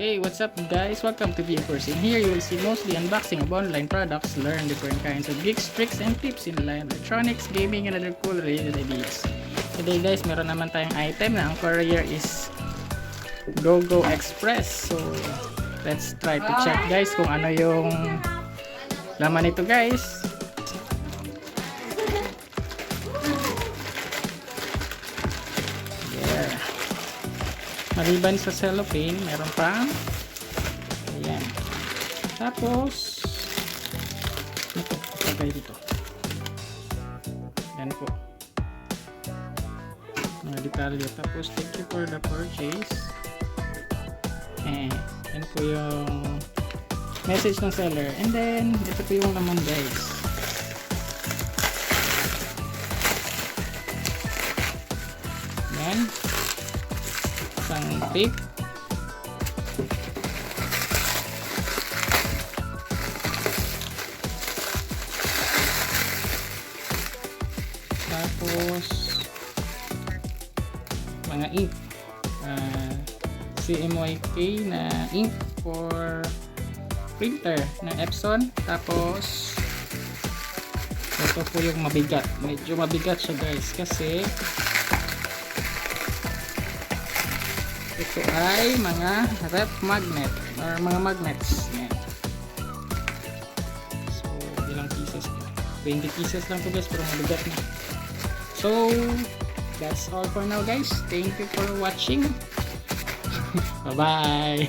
Hey, what's up guys? Welcome to Viewers. In here, you will see mostly unboxing of online products, learn different kinds of geeks, tricks, and tips in live electronics, gaming, and other cool related ideas. Today guys, meron naman tayong item na ang courier is GoGo Xpress. So, let's try to check guys kung ano yung laman nito guys. Maliban sa cellophane, meron pang ayan. Tapos ito, pagkay dito. Yan po. Mga detalye. Tapos thank you for the purchase. Yan po yung message ng seller. And then, ito po yung laman guys. Yan. Isang tape, tapos mga ink, CMYK na ink for printer ng Epson. Tapos ito po yung mabigat, medyo mabigat siya guys kasi ito ay mga refmagnet or mga magnets. Yan. So, ilang pieces to? 20 pieces lang to guys, pero mabigat na. So, that's all for now guys. Thank you for watching. Bye bye.